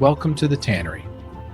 Welcome to the tannery.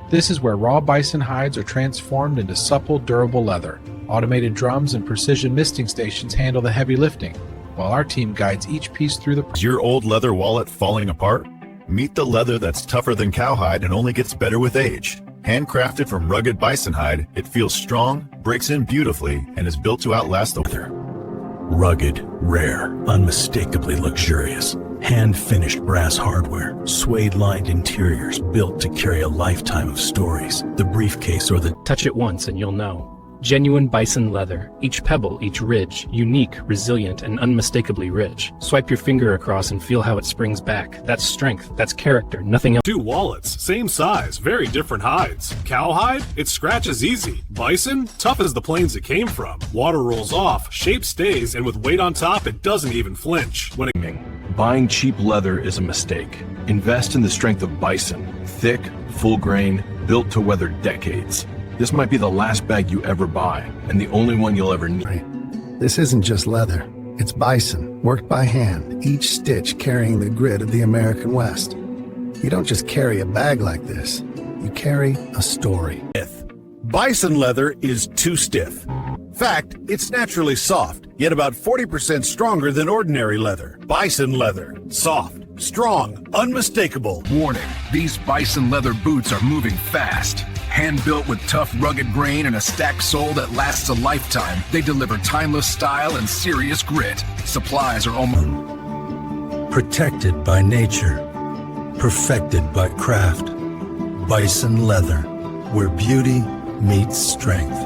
This is where raw bison hides are transformed into supple, durable leather. Automated drums and precision misting stations handle the heavy lifting, while our team guides each piece through the process. Is your old leather wallet falling apart? Meet the leather that's tougher than cowhide and only gets better with age. Handcrafted from rugged bison hide, it feels strong, breaks in beautifully, and is built to outlast the weather. Rugged, rare, unmistakably luxurious. Hand-finished brass hardware, suede-lined interiors built to carry a lifetime of stories. The briefcase or the... Touch it once and you'll know. Genuine bison leather. Each pebble, each ridge, unique, resilient, and unmistakably rich. Swipe your finger across and feel how it springs back. That's strength, that's character, nothing else. Two wallets, same size, very different hides. Cowhide, it scratches easy. Bison, tough as the plains it came from. Water rolls off, shape stays, and with weight on top, it doesn't even flinch. When it... Buying cheap leather is a mistake. Invest in the strength of bison. Thick, full grain, built to weather decades. This might be the last bag you ever buy, and the only one you'll ever need. This isn't just leather. It's bison, worked by hand, each stitch carrying the grit of the American West. You don't just carry a bag like this. You carry a story. Bison leather is too stiff. Fact, it's naturally soft, yet about 40% stronger than ordinary leather. Bison leather, soft, strong, unmistakable. Warning, these bison leather boots are moving fast. Hand-built with tough, rugged grain and a stacked sole that lasts a lifetime, they deliver timeless style and serious grit. Supplies are almost... Protected by nature. Perfected by craft. Bison Leather, where beauty meets strength.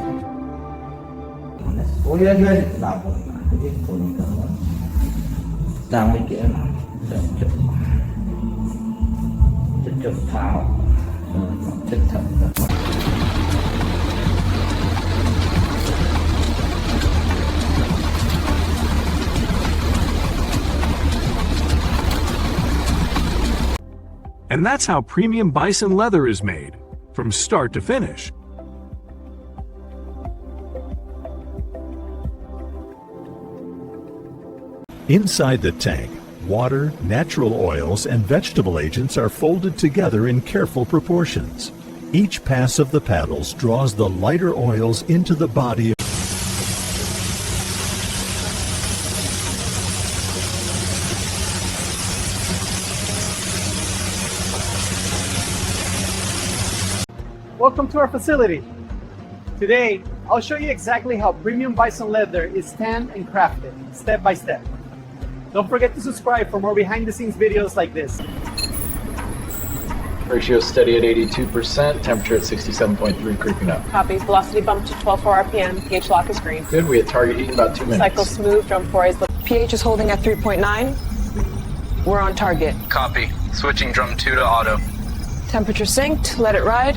And that's how premium bison leather is made, from start to finish. Inside the tank, water, natural oils, and vegetable agents are folded together in careful proportions. Each pass of the paddles draws the lighter oils into the body. Welcome to our facility. Today, I'll show you exactly how premium bison leather is tanned and crafted, step by step. Don't forget to subscribe for more behind-the-scenes videos like this. Ratio steady at 82%, temperature at 67.3, creeping up. Copies. Velocity bumped to 12.4 RPM. pH lock is green. Good, we hit target heat in about 2 minutes. Cycle smooth, drum 4 is... pH is holding at 3.9. We're on target. Copy. Switching drum 2 to auto. Temperature synced, let it ride.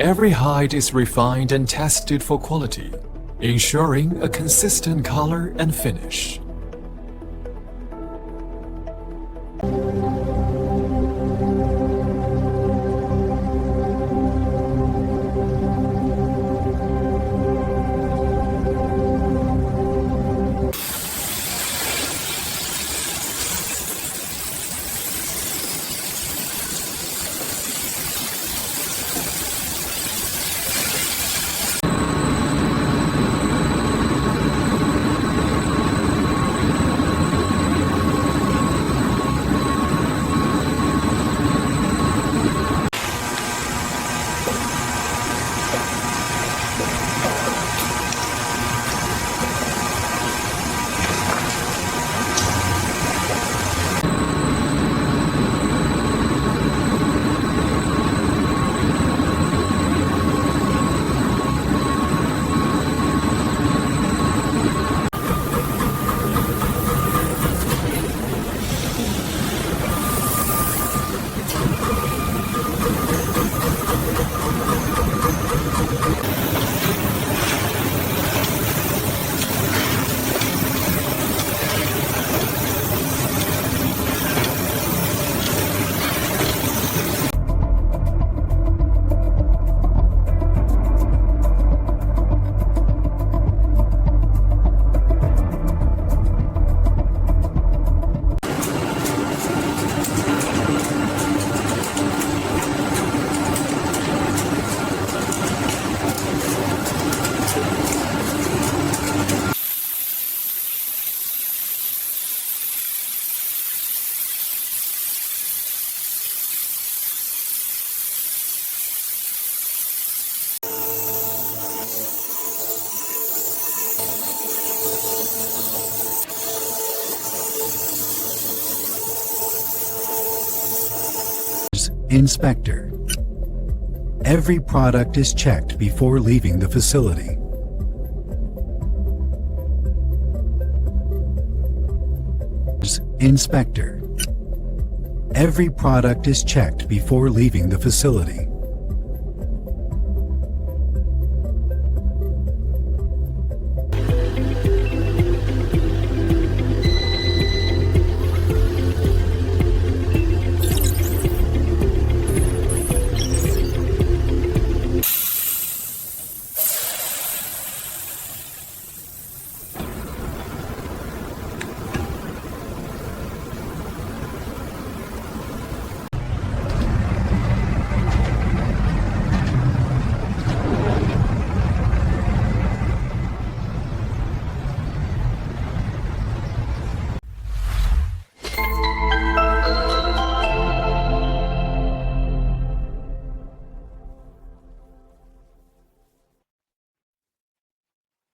Every hide is refined and tested for quality, ensuring a consistent color and finish. Inspector. Every product is checked before leaving the facility. Inspector. Every product is checked before leaving the facility.